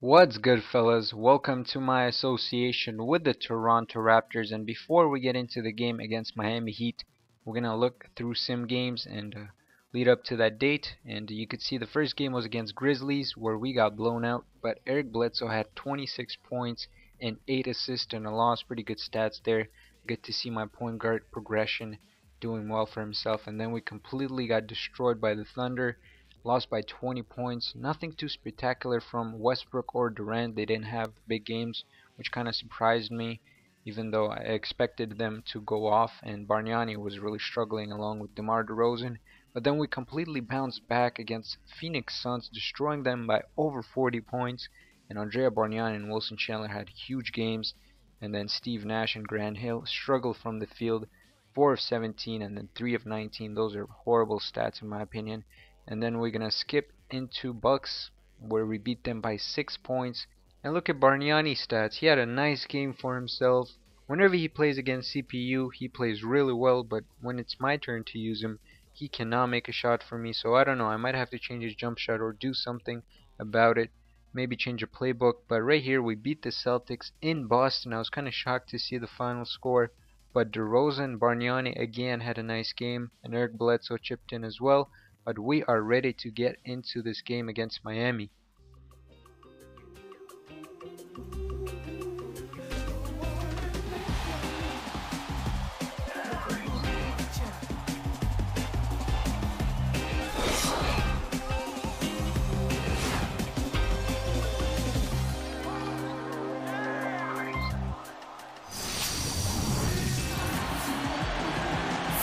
What's good, fellas? Welcome to my association with the Toronto Raptors. And before we get into the game against Miami Heat, we're gonna look through sim games and lead up to that date. And you could see the first game was against Grizzlies, where we got blown out. But Eric Bledsoe had 26 points and 8 assists and a loss. Pretty good stats there. Good to see my point guard progression doing well for himself. And then we completely got destroyed by the Thunder. Lost by 20 points. Nothing too spectacular from Westbrook or Durant. They didn't have big games, which kind of surprised me, even though I expected them to go off. And Bargnani was really struggling along with DeMar DeRozan. But then we completely bounced back against Phoenix Suns, destroying them by over 40 points. And Andrea Bargnani and Wilson Chandler had huge games. And then Steve Nash and Grant Hill struggled from the field. 4 of 17 and then 3 of 19. Those are horrible stats in my opinion. And then we're gonna skip into Bucks, where we beat them by 6 points. And look at Bargnani's stats. He had a nice game for himself. Whenever he plays against CPU, he plays really well, but when it's my turn to use him, he cannot make a shot for me. So I don't know, I might have to change his jump shot or do something about it. Maybe change a playbook. But right here, we beat the Celtics in Boston. I was kind of shocked to see the final score. But DeRozan, Bargnani again had a nice game, and Eric Bledsoe chipped in as well. But we are ready to get into this game against Miami.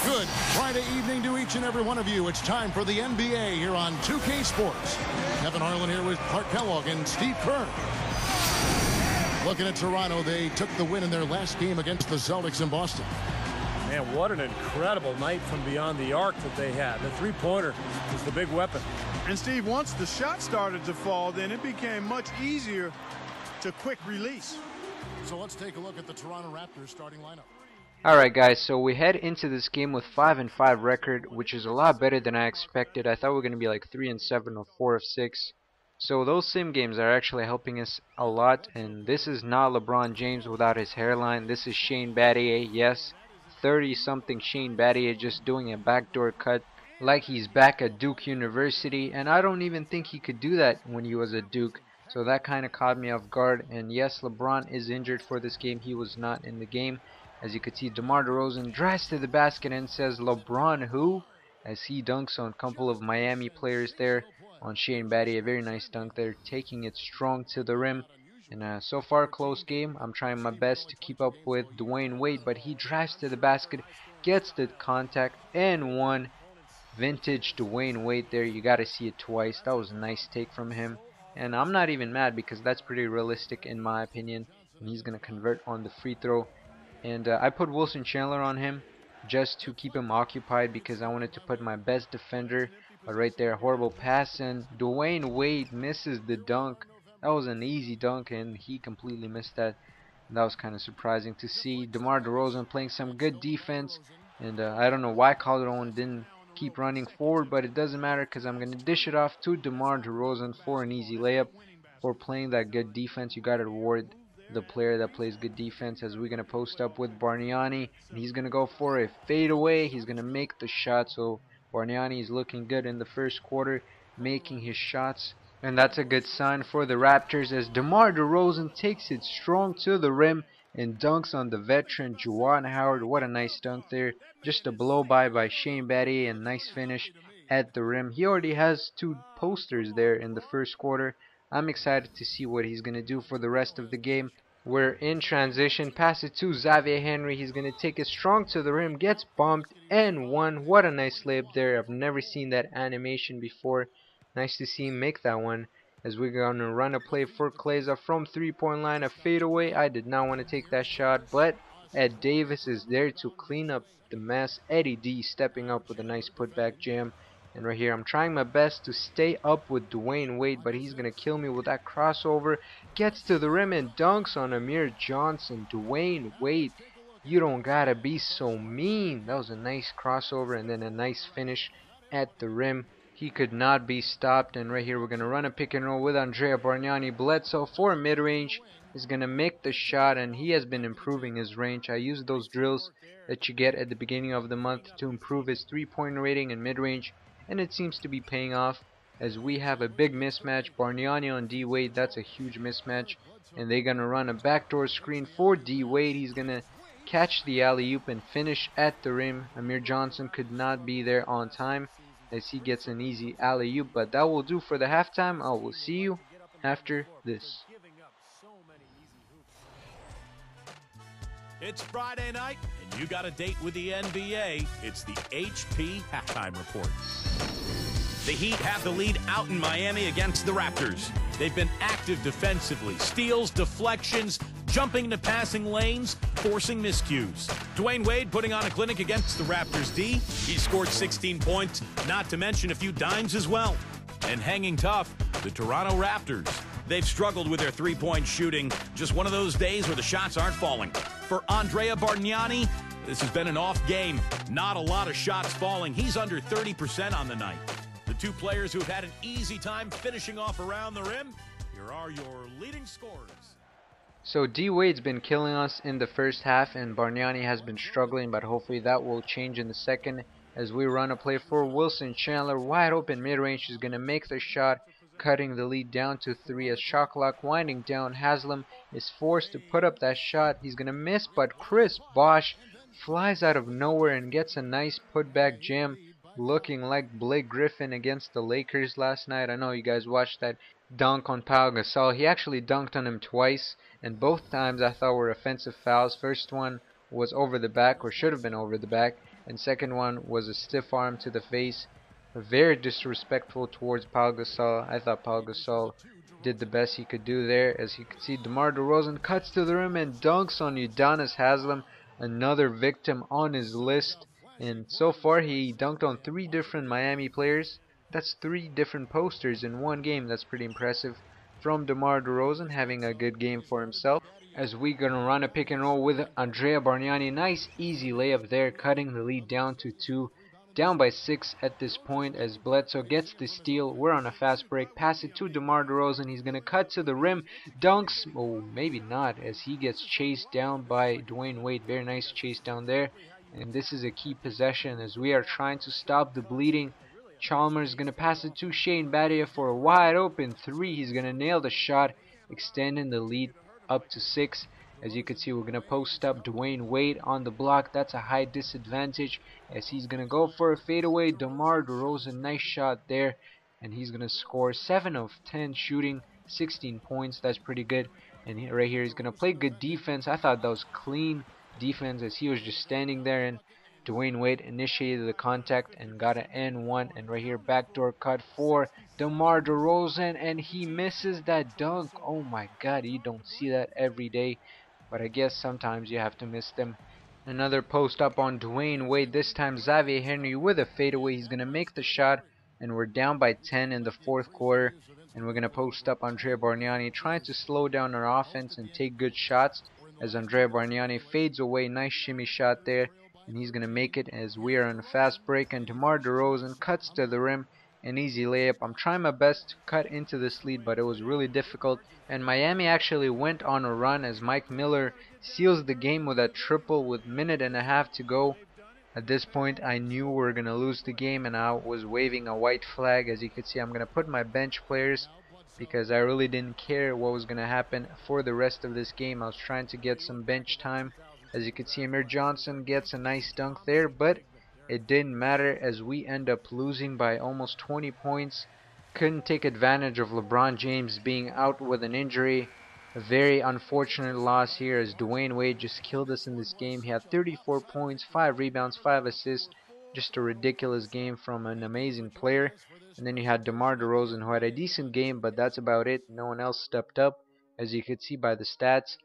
Good Friday evening to each and every one of you. It's time for the NBA here on 2K Sports. Kevin Harlan here with Clark Kellogg and Steve Kerr. Looking at Toronto, they took the win in their last game against the Celtics in Boston. Man, what an incredible night from beyond the arc that they had. The three-pointer was the big weapon. And Steve, once the shot started to fall, then it became much easier to quick release. So let's take a look at the Toronto Raptors starting lineup. Alright guys, so we head into this game with 5-5 record, which is a lot better than I expected. I thought we were going to be like 3-7 or 4-6. So those sim games are actually helping us a lot. And this is not LeBron James without his hairline. This is Shane Battier, yes. 30-something Shane Battier just doing a backdoor cut like he's back at Duke University. And I don't even think he could do that when he was at Duke. So that kind of caught me off guard. And yes, LeBron is injured for this game. He was not in the game. As you can see, DeMar DeRozan drives to the basket and says, "LeBron who?" as he dunks on a couple of Miami players there on Shane Battier. A very nice dunk there, taking it strong to the rim. And so far, close game. I'm trying my best to keep up with Dwayne Wade, but he drives to the basket, gets the contact, and one. Vintage Dwayne Wade there. You got to see it twice. That was a nice take from him. And I'm not even mad because that's pretty realistic in my opinion. And he's going to convert on the free throw. And I put Wilson Chandler on him just to keep him occupied because I wanted to put my best defender. But right there, horrible pass, and Dwayne Wade misses the dunk. That was an easy dunk and he completely missed that. And that was kind of surprising to see. DeMar DeRozan playing some good defense. And I don't know why Calderon didn't keep running forward, but it doesn't matter because I'm going to dish it off to DeMar DeRozan for an easy layup. For playing that good defense, you got to reward the player that plays good defense, as we're going to post up with Bargnani, and he's going to go for a fadeaway. He's going to make the shot. So Bargnani is looking good in the first quarter, making his shots, and that's a good sign for the Raptors as DeMar DeRozan takes it strong to the rim and dunks on the veteran Juwan Howard. What a nice dunk there. Just a blow by Shane Battier, and nice finish at the rim. He already has 2 posters there in the first quarter. I'm excited to see what he's going to do for the rest of the game. We're in transition. Pass it to Xavier Henry. He's going to take it strong to the rim. Gets bumped and one. What a nice layup there. I've never seen that animation before. Nice to see him make that one. As we're going to run a play for Kleza from 3-point line. A fadeaway. I did not want to take that shot, but Ed Davis is there to clean up the mess. Eddie D stepping up with a nice putback jam. And right here, I'm trying my best to stay up with Dwayne Wade, but he's going to kill me with that crossover. Gets to the rim and dunks on Amir Johnson. Dwayne Wade, you don't got to be so mean. That was a nice crossover and then a nice finish at the rim. He could not be stopped, and right here we're going to run a pick and roll with Andrea Bargnani. Bledsoe for mid-range is going to make the shot, and he has been improving his range. I used those drills that you get at the beginning of the month to improve his three-point rating and mid-range, and it seems to be paying off as we have a big mismatch. Bargnani on D Wade, that's a huge mismatch, and they're going to run a backdoor screen for D Wade. He's going to catch the alley-oop and finish at the rim. Amir Johnson could not be there on time as he gets an easy alley-oop, but that will do for the halftime. I will see you after this. It's Friday night, and you got a date with the NBA. It's the HP Halftime Report. The Heat have the lead out in Miami against the Raptors. They've been active defensively. Steals, deflections, jumping into passing lanes, forcing miscues. Dwayne Wade putting on a clinic against the Raptors D. He scored 16 points, not to mention a few dimes as well. And hanging tough, the Toronto Raptors. They've struggled with their three-point shooting. Just one of those days where the shots aren't falling. For Andrea Bargnani, this has been an off game. Not a lot of shots falling. He's under 30% on the night. The two players who've had an easy time finishing off around the rim, here are your leading scorers. So D Wade's been killing us in the first half, and Bargnani has been struggling, but hopefully that will change in the second as we run a play for Wilson Chandler. Wide open mid-range is going to make the shot, cutting the lead down to 3 as shot clock winding down. Haslam is forced to put up that shot. He's going to miss, but Chris Bosh flies out of nowhere and gets a nice putback jam, looking like Blake Griffin against the Lakers last night. I know you guys watched that dunk on Pau Gasol. He actually dunked on him twice, and both times I thought were offensive fouls. First one was over the back, or should have been over the back, and second one was a stiff arm to the face. Very disrespectful towards Pau Gasol. I thought Pau Gasol did the best he could do there. As you can see, DeMar DeRozan cuts to the rim and dunks on Udonis Haslem, another victim on his list. And so far he dunked on 3 different Miami players. That's 3 different posters in one game. That's pretty impressive from DeMar DeRozan, having a good game for himself. As we're going to run a pick and roll with Andrea Bargnani. Nice easy layup there, cutting the lead down to 2. Down by 6 at this point as Bledsoe gets the steal. We're on a fast break. Pass it to DeMar DeRozan. He's going to cut to the rim. Dunks. Oh, maybe not, as he gets chased down by Dwayne Wade. Very nice chase down there. And this is a key possession as we are trying to stop the bleeding. Chalmers is going to pass it to Shane Battier for a wide open 3. He's going to nail the shot, extending the lead up to 6. As you can see, we're going to post up Dwayne Wade on the block. That's a high disadvantage as he's going to go for a fadeaway. DeMar DeRozan, nice shot there. And he's going to score 7 of 10 shooting, 16 points. That's pretty good. And right here, he's going to play good defense. I thought that was clean defense as he was just standing there, and Dwayne Wade initiated the contact and got an N1. And right here, backdoor cut for DeMar DeRozan, and he misses that dunk. Oh my god, you don't see that every day, but I guess sometimes you have to miss them. Another post up on Dwayne Wade. This time Xavier Henry with a fadeaway. He's going to make the shot, and we're down by 10 in the 4th quarter. And we're going to post up Andrea Bargnani, trying to slow down our offense and take good shots. As Andrea Bargnani fades away, nice shimmy shot there, and he's going to make it as we are on a fast break. And DeMar DeRozan cuts to the rim, an easy layup. I'm trying my best to cut into this lead, but it was really difficult. And Miami actually went on a run as Mike Miller seals the game with a triple with 1.5 minutes to go. At this point, I knew we were going to lose the game, and I was waving a white flag. As you can see, I'm going to put my bench players because I really didn't care what was going to happen for the rest of this game. I was trying to get some bench time. As you can see, Amir Johnson gets a nice dunk there, but it didn't matter as we end up losing by almost 20 points. Couldn't take advantage of LeBron James being out with an injury. A very unfortunate loss here as Dwayne Wade just killed us in this game. He had 34 points, 5 rebounds, 5 assists. Just a ridiculous game from an amazing player. And then you had DeMar DeRozan, who had a decent game, but that's about it. No one else stepped up, as you could see by the stats.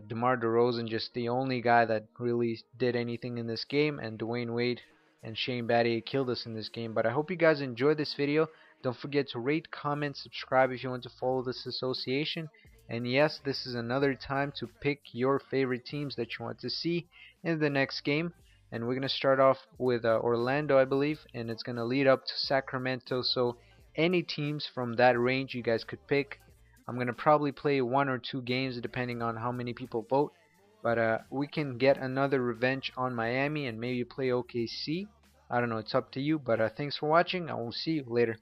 DeMar DeRozan just the only guy that really did anything in this game, and Dwayne Wade and Shane Battier killed us in this game. But I hope you guys enjoyed this video. Don't forget to rate, comment, subscribe if you want to follow this association. And yes, this is another time to pick your favorite teams that you want to see in the next game. and we're gonna start off with Orlando, I believe, and it's gonna lead up to Sacramento. So any teams from that range you guys could pick. I'm gonna probably play 1 or 2 games depending on how many people vote, but we can get another revenge on Miami and maybe play OKC. I don't know, it's up to you, but thanks for watching. I will see you later.